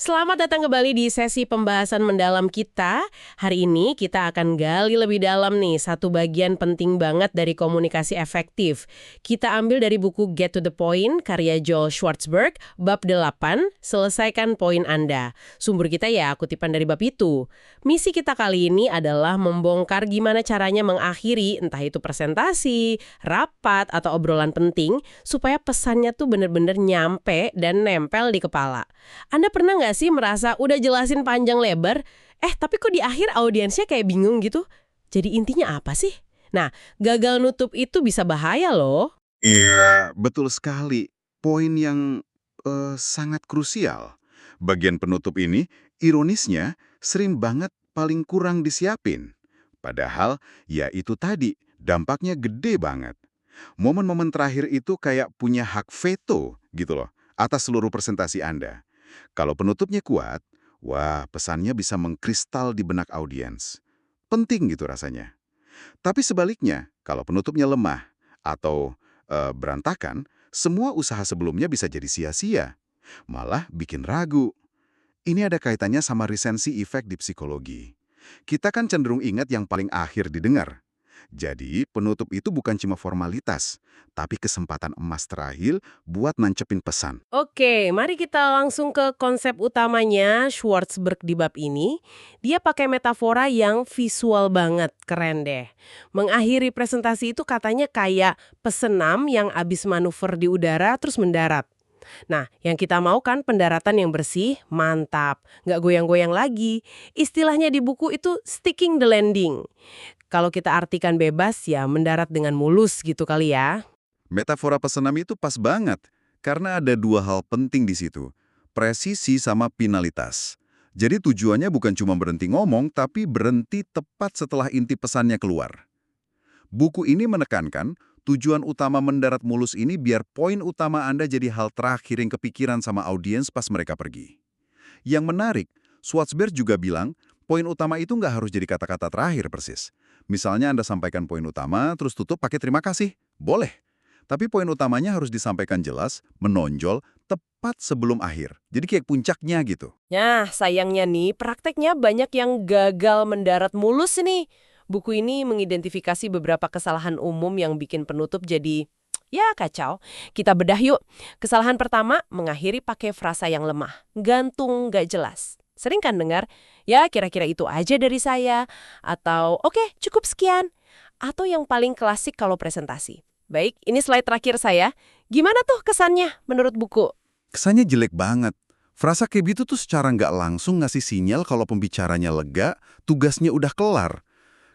Selamat datang kembali di sesi pembahasan mendalam kita. Hari ini kita akan gali lebih dalam nih satu bagian penting banget dari komunikasi efektif. Kita ambil dari buku Get to the Point karya Joel Schwartzberg, bab 8, selesaikan poin Anda. Sumber kita ya kutipan dari bab itu. Misi kita kali ini adalah membongkar gimana caranya mengakhiri entah itu presentasi, rapat, atau obrolan penting supaya pesannya tuh bener-bener nyampe dan nempel di kepala. Anda pernah nggak sih merasa udah jelasin panjang lebar, tapi kok di akhir audiensnya kayak bingung gitu? Jadi intinya apa sih? Nah, gagal nutup itu bisa bahaya loh. Iya, betul sekali. Poin yang sangat krusial. Bagian penutup ini, ironisnya, sering banget paling kurang disiapin. Padahal, ya itu tadi, dampaknya gede banget. Momen-momen terakhir itu kayak punya hak veto gitu loh, atas seluruh presentasi Anda. Kalau penutupnya kuat, wah pesannya bisa mengkristal di benak audiens. Penting gitu rasanya. Tapi sebaliknya, kalau penutupnya lemah atau berantakan, semua usaha sebelumnya bisa jadi sia-sia. Malah bikin ragu. Ini ada kaitannya sama resensi efek di psikologi. Kita kan cenderung ingat yang paling akhir didengar. Jadi, penutup itu bukan cuma formalitas, tapi kesempatan emas terakhir buat nancepin pesan. Oke, mari kita langsung ke konsep utamanya Schwartzberg di bab ini. Dia pakai metafora yang visual banget, keren deh. Mengakhiri presentasi itu katanya kayak pesenam yang abis manuver di udara terus mendarat. Nah, yang kita mau kan pendaratan yang bersih, mantap, nggak goyang-goyang lagi. Istilahnya di buku itu sticking the landing. Kalau kita artikan bebas ya mendarat dengan mulus gitu kali ya. Metafora pesenam itu pas banget, karena ada dua hal penting di situ, presisi sama finalitas. Jadi tujuannya bukan cuma berhenti ngomong, tapi berhenti tepat setelah inti pesannya keluar. Buku ini menekankan, tujuan utama mendarat mulus ini biar poin utama Anda jadi hal terakhir yang kepikiran sama audiens pas mereka pergi. Yang menarik, Schwartzberg juga bilang, poin utama itu nggak harus jadi kata-kata terakhir persis. Misalnya Anda sampaikan poin utama, terus tutup pakai terima kasih. Boleh. Tapi poin utamanya harus disampaikan jelas, menonjol, tepat sebelum akhir. Jadi kayak puncaknya gitu. Nah, sayangnya nih, prakteknya banyak yang gagal mendarat mulus nih. Buku ini mengidentifikasi beberapa kesalahan umum yang bikin penutup jadi, ya kacau. Kita bedah yuk. Kesalahan pertama, mengakhiri pakai frasa yang lemah. Gantung, nggak jelas. Sering kan dengar, ya kira-kira itu aja dari saya. Atau, oke, cukup sekian. Atau yang paling klasik kalau presentasi. Baik, ini slide terakhir saya. Gimana tuh kesannya menurut buku? Kesannya jelek banget. Frasa kayak gitu tuh secara nggak langsung ngasih sinyal kalau pembicaranya lega, tugasnya udah kelar.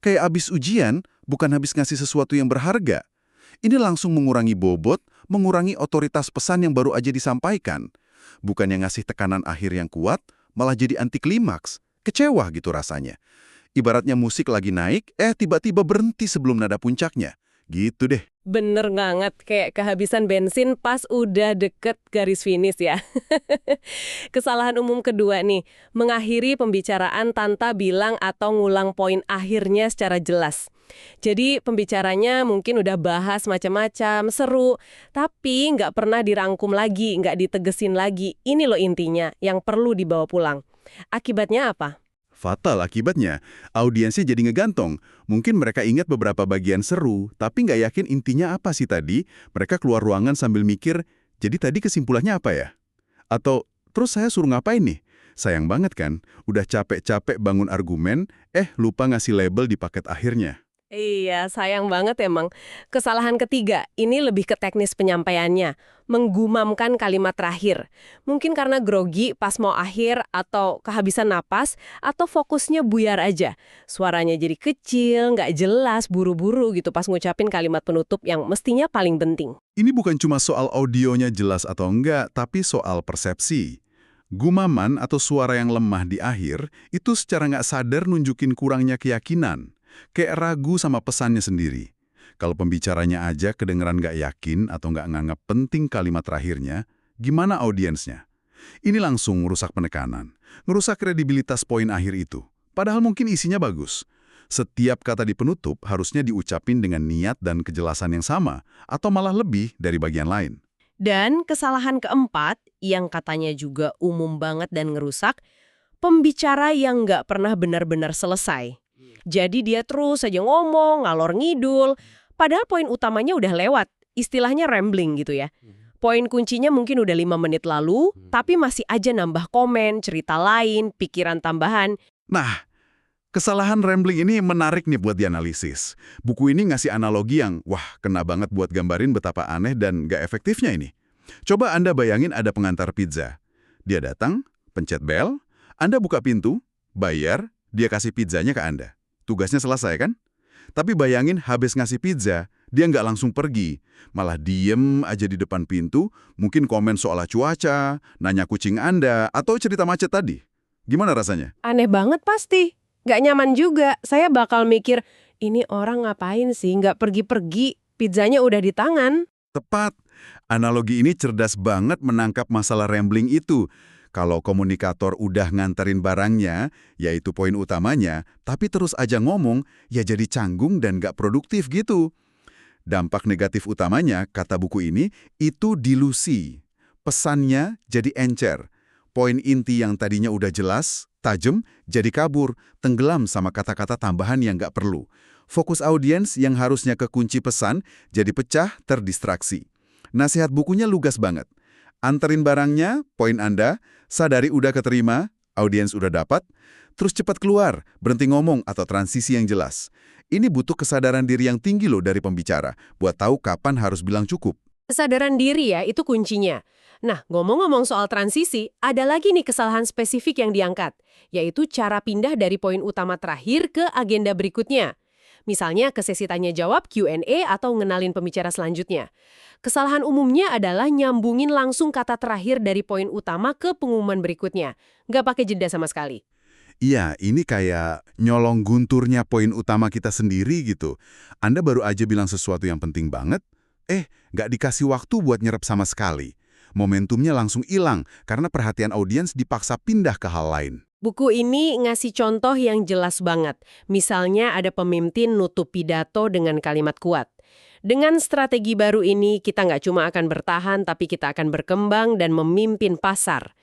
Kayak abis ujian, bukan habis ngasih sesuatu yang berharga. Ini langsung mengurangi bobot, mengurangi otoritas pesan yang baru aja disampaikan. Bukan yang ngasih tekanan akhir yang kuat, malah jadi anti klimaks. Kecewa gitu rasanya. Ibaratnya musik lagi naik, tiba-tiba berhenti sebelum nada puncaknya. Gitu deh. Bener banget, kayak kehabisan bensin pas udah deket garis finish ya. Kesalahan umum kedua nih, mengakhiri pembicaraan tanpa bilang atau ngulang poin akhirnya secara jelas. Jadi pembicaranya mungkin udah bahas macam-macam, seru, tapi nggak pernah dirangkum lagi, nggak ditegesin lagi. Ini loh intinya, yang perlu dibawa pulang. Akibatnya apa? Fatal akibatnya, audiensnya jadi ngegantung. Mungkin mereka ingat beberapa bagian seru, tapi nggak yakin intinya apa sih tadi. Mereka keluar ruangan sambil mikir, jadi tadi kesimpulannya apa ya? Atau, terus saya suruh ngapain nih? Sayang banget kan, udah capek-capek bangun argumen, lupa ngasih label di paket akhirnya. Iya, sayang banget emang. Kesalahan ketiga, ini lebih ke teknis penyampaiannya. Menggumamkan kalimat terakhir. Mungkin karena grogi pas mau akhir, atau kehabisan napas, atau fokusnya buyar aja. Suaranya jadi kecil, nggak jelas, buru-buru gitu pas ngucapin kalimat penutup yang mestinya paling penting. Ini bukan cuma soal audionya jelas atau enggak, tapi soal persepsi. Gumaman atau suara yang lemah di akhir, itu secara nggak sadar nunjukin kurangnya keyakinan. Kayak ragu sama pesannya sendiri. Kalau pembicaranya aja kedengeran nggak yakin atau nggak nganggap penting kalimat terakhirnya, gimana audiensnya? Ini langsung merusak penekanan, ngerusak kredibilitas poin akhir itu. Padahal mungkin isinya bagus. Setiap kata di penutup harusnya diucapin dengan niat dan kejelasan yang sama, atau malah lebih dari bagian lain. Dan kesalahan keempat, yang katanya juga umum banget dan ngerusak, pembicara yang nggak pernah benar-benar selesai. Jadi dia terus saja ngomong, ngalor ngidul, padahal poin utamanya udah lewat, istilahnya rambling gitu ya. Poin kuncinya mungkin udah 5 menit lalu, tapi masih aja nambah komen, cerita lain, pikiran tambahan. Nah, kesalahan rambling ini menarik nih buat dianalisis. Buku ini ngasih analogi yang, wah, kena banget buat gambarin betapa aneh dan gak efektifnya ini. Coba Anda bayangin ada pengantar pizza. Dia datang, pencet bel, Anda buka pintu, bayar, dia kasih pizzanya ke Anda. Tugasnya selesai kan? Tapi bayangin habis ngasih pizza, dia nggak langsung pergi. Malah diem aja di depan pintu, mungkin komen soal cuaca, nanya kucing Anda, atau cerita macet tadi. Gimana rasanya? Aneh banget pasti. Nggak nyaman juga. Saya bakal mikir, ini orang ngapain sih nggak pergi-pergi, pizzanya udah di tangan. Tepat. Analogi ini cerdas banget menangkap masalah rambling itu. Kalau komunikator udah nganterin barangnya, yaitu poin utamanya, tapi terus aja ngomong, ya jadi canggung dan nggak produktif gitu. Dampak negatif utamanya, kata buku ini, itu dilusi. Pesannya jadi encer. Poin inti yang tadinya udah jelas, tajam, jadi kabur, tenggelam sama kata-kata tambahan yang nggak perlu. Fokus audiens yang harusnya ke kunci pesan, jadi pecah, terdistraksi. Nasihat bukunya lugas banget. Anterin barangnya, poin Anda, sadari udah keterima, audiens udah dapat, terus cepat keluar, berhenti ngomong atau transisi yang jelas. Ini butuh kesadaran diri yang tinggi loh dari pembicara, buat tahu kapan harus bilang cukup. Kesadaran diri ya, itu kuncinya. Nah, ngomong-ngomong soal transisi, ada lagi nih kesalahan spesifik yang diangkat, yaitu cara pindah dari poin utama terakhir ke agenda berikutnya. Misalnya ke sesi tanya-jawab, Q&A, atau ngenalin pembicara selanjutnya. Kesalahan umumnya adalah nyambungin langsung kata terakhir dari poin utama ke pengumuman berikutnya. Nggak pakai jeda sama sekali. Iya, ini kayak nyolong gunturnya poin utama kita sendiri gitu. Anda baru aja bilang sesuatu yang penting banget, nggak dikasih waktu buat nyerap sama sekali. Momentumnya langsung hilang karena perhatian audiens dipaksa pindah ke hal lain. Buku ini ngasih contoh yang jelas banget. Misalnya ada pemimpin nutup pidato dengan kalimat kuat. Dengan strategi baru ini, kita nggak cuma akan bertahan, tapi kita akan berkembang dan memimpin pasar.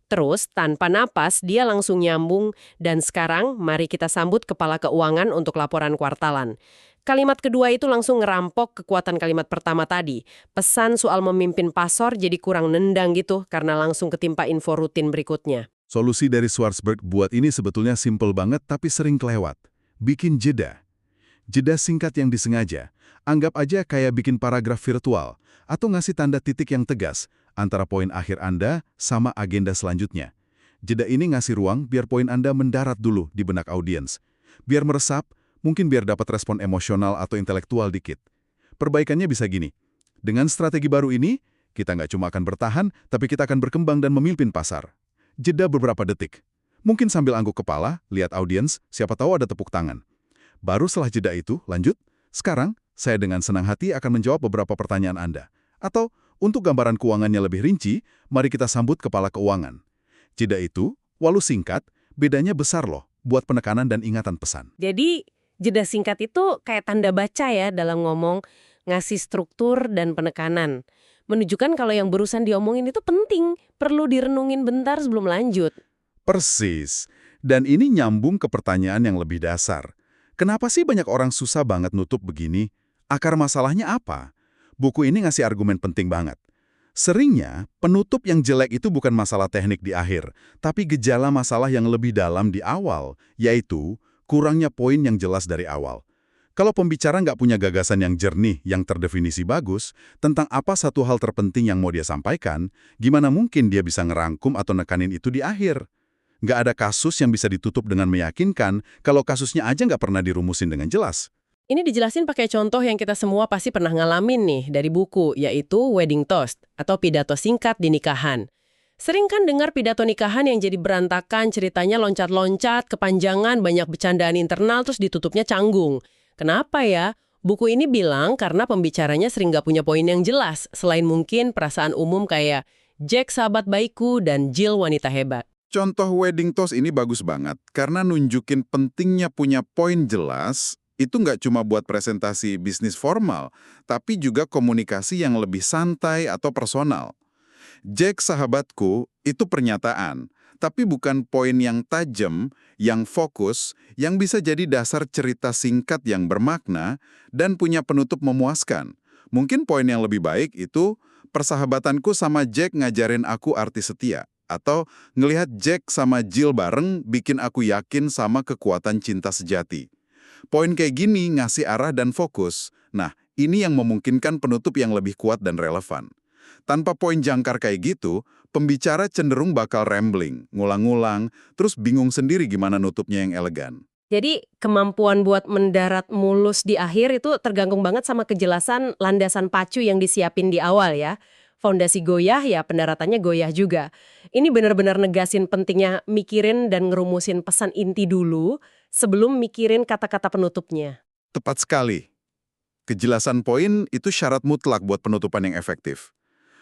Terus, tanpa napas, dia langsung nyambung, dan sekarang mari kita sambut kepala keuangan untuk laporan kuartalan. Kalimat kedua itu langsung ngerampok kekuatan kalimat pertama tadi. Pesan soal memimpin pasar jadi kurang nendang gitu, karena langsung ketimpa info rutin berikutnya. Solusi dari Schwartzberg buat ini sebetulnya simpel banget tapi sering kelewat. Bikin jeda. Jeda singkat yang disengaja. Anggap aja kayak bikin paragraf virtual atau ngasih tanda titik yang tegas antara poin akhir Anda sama agenda selanjutnya. Jeda ini ngasih ruang biar poin Anda mendarat dulu di benak audiens. Biar meresap, mungkin biar dapat respon emosional atau intelektual dikit. Perbaikannya bisa gini. Dengan strategi baru ini, kita nggak cuma akan bertahan, tapi kita akan berkembang dan memimpin pasar. Jeda beberapa detik. Mungkin sambil angguk kepala, lihat audiens, siapa tahu ada tepuk tangan. Baru setelah jeda itu, lanjut. Sekarang, saya dengan senang hati akan menjawab beberapa pertanyaan Anda. Atau, untuk gambaran keuangannya lebih rinci, mari kita sambut kepala keuangan. Jeda itu, walau singkat, bedanya besar loh buat penekanan dan ingatan pesan. Jadi, jeda singkat itu kayak tanda baca ya dalam ngomong, ngasih struktur dan penekanan. Menunjukkan kalau yang barusan diomongin itu penting, perlu direnungin bentar sebelum lanjut. Persis. Dan ini nyambung ke pertanyaan yang lebih dasar. Kenapa sih banyak orang susah banget nutup begini? Akar masalahnya apa? Buku ini ngasih argumen penting banget. Seringnya, penutup yang jelek itu bukan masalah teknik di akhir, tapi gejala masalah yang lebih dalam di awal, yaitu kurangnya poin yang jelas dari awal. Kalau pembicara nggak punya gagasan yang jernih, yang terdefinisi bagus, tentang apa satu hal terpenting yang mau dia sampaikan, gimana mungkin dia bisa ngerangkum atau nekanin itu di akhir? Nggak ada kasus yang bisa ditutup dengan meyakinkan kalau kasusnya aja nggak pernah dirumusin dengan jelas. Ini dijelasin pakai contoh yang kita semua pasti pernah ngalamin nih dari buku, yaitu wedding toast atau pidato singkat di nikahan. Sering kan dengar pidato nikahan yang jadi berantakan, ceritanya loncat-loncat, kepanjangan, banyak bercandaan internal, terus ditutupnya canggung. Kenapa ya? Buku ini bilang karena pembicaranya sering nggak punya poin yang jelas, selain mungkin perasaan umum kayak Jack sahabat baikku dan Jill wanita hebat. Contoh wedding toast ini bagus banget karena nunjukin pentingnya punya poin jelas Itu nggak cuma buat presentasi bisnis formal, tapi juga komunikasi yang lebih santai atau personal. Jack sahabatku itu pernyataan, tapi bukan poin yang tajam, yang fokus, yang bisa jadi dasar cerita singkat yang bermakna dan punya penutup memuaskan. Mungkin poin yang lebih baik itu, persahabatanku sama Jack ngajarin aku arti setia. Atau ngelihat Jack sama Jill bareng bikin aku yakin sama kekuatan cinta sejati. Poin kayak gini ngasih arah dan fokus. Nah, ini yang memungkinkan penutup yang lebih kuat dan relevan. Tanpa poin jangkar kayak gitu, pembicara cenderung bakal rambling, ngulang-ngulang, terus bingung sendiri gimana nutupnya yang elegan. Jadi kemampuan buat mendarat mulus di akhir itu tergantung banget sama kejelasan landasan pacu yang disiapin di awal ya. Fondasi goyah ya pendaratannya goyah juga. Ini benar-benar negasin pentingnya mikirin dan ngerumusin pesan inti dulu sebelum mikirin kata-kata penutupnya. Tepat sekali. Kejelasan poin itu syarat mutlak buat penutupan yang efektif.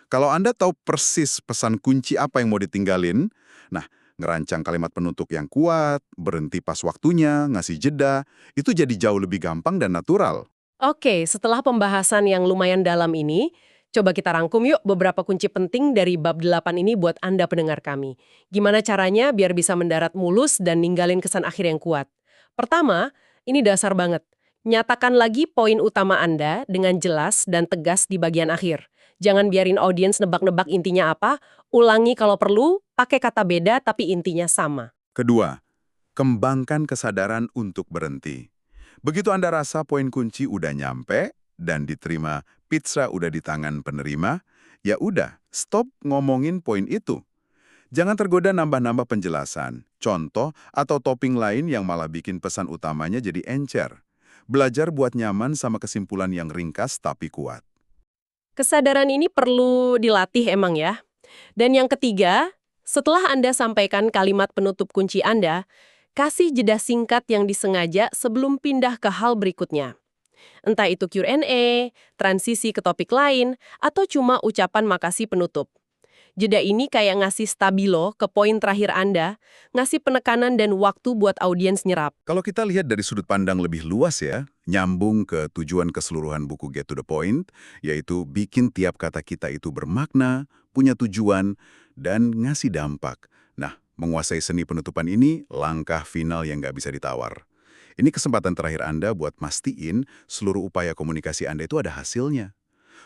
Kalau Anda tahu persis pesan kunci apa yang mau ditinggalin, nah, ngerancang kalimat penutup yang kuat, berhenti pas waktunya, ngasih jeda, itu jadi jauh lebih gampang dan natural. Oke, setelah pembahasan yang lumayan dalam ini, coba kita rangkum yuk beberapa kunci penting dari bab 8 ini buat Anda pendengar kami. Gimana caranya biar bisa mendarat mulus dan ninggalin kesan akhir yang kuat? Pertama, ini dasar banget. Nyatakan lagi poin utama Anda dengan jelas dan tegas di bagian akhir. Jangan biarin audiens nebak-nebak intinya apa, ulangi kalau perlu, pakai kata beda tapi intinya sama. Kedua, kembangkan kesadaran untuk berhenti. Begitu Anda rasa poin kunci udah nyampe dan diterima, pizza udah di tangan penerima, ya udah, stop ngomongin poin itu. Jangan tergoda nambah-nambah penjelasan, contoh, atau topping lain yang malah bikin pesan utamanya jadi encer. Belajar buat nyaman sama kesimpulan yang ringkas tapi kuat. Kesadaran ini perlu dilatih emang ya. Dan yang ketiga, setelah Anda sampaikan kalimat penutup kunci Anda, kasih jeda singkat yang disengaja sebelum pindah ke hal berikutnya. Entah itu Q&A, transisi ke topik lain, atau cuma ucapan makasih penutup. Jeda ini kayak ngasih stabilo ke poin terakhir Anda, ngasih penekanan dan waktu buat audiens nyerap. Kalau kita lihat dari sudut pandang lebih luas ya, nyambung ke tujuan keseluruhan buku Get to the Point, yaitu bikin tiap kata kita itu bermakna, punya tujuan, dan ngasih dampak. Nah, menguasai seni penutupan ini langkah final yang nggak bisa ditawar. Ini kesempatan terakhir Anda buat mastiin seluruh upaya komunikasi Anda itu ada hasilnya.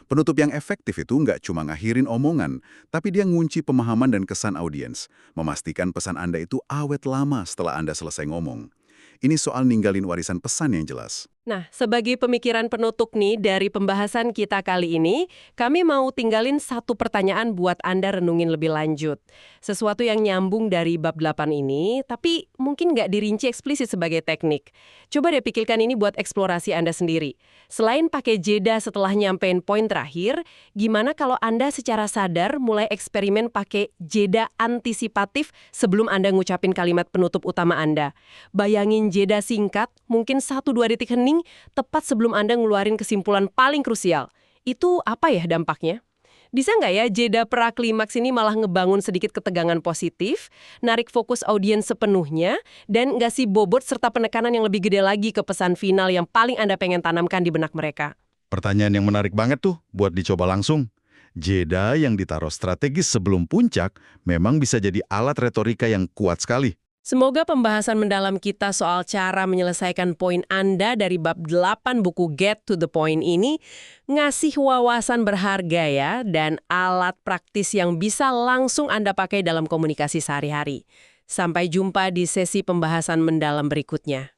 Penutup yang efektif itu nggak cuma ngakhirin omongan, tapi dia ngunci pemahaman dan kesan audiens, memastikan pesan Anda itu awet lama setelah Anda selesai ngomong. Ini soal ninggalin warisan pesan yang jelas. Nah, sebagai pemikiran penutup nih dari pembahasan kita kali ini, kami mau tinggalin satu pertanyaan buat Anda renungin lebih lanjut. Sesuatu yang nyambung dari bab 8 ini, tapi mungkin nggak dirinci eksplisit sebagai teknik. Coba deh pikirkan ini buat eksplorasi Anda sendiri. Selain pakai jeda setelah nyampein poin terakhir, gimana kalau Anda secara sadar mulai eksperimen pakai jeda antisipatif sebelum Anda ngucapin kalimat penutup utama Anda? Bayangin jeda singkat, mungkin 1-2 detik hening, tepat sebelum Anda ngeluarin kesimpulan paling krusial. Itu apa ya dampaknya? Bisa nggak ya jeda praklimaks ini malah ngebangun sedikit ketegangan positif, narik fokus audiens sepenuhnya, dan ngasih bobot serta penekanan yang lebih gede lagi ke pesan final yang paling Anda pengen tanamkan di benak mereka? Pertanyaan yang menarik banget tuh buat dicoba langsung. Jeda yang ditaruh strategis sebelum puncak memang bisa jadi alat retorika yang kuat sekali. Semoga pembahasan mendalam kita soal cara menyelesaikan poin Anda dari bab 8 buku Get to the Point ini ngasih wawasan berharga ya dan alat praktis yang bisa langsung Anda pakai dalam komunikasi sehari-hari. Sampai jumpa di sesi pembahasan mendalam berikutnya.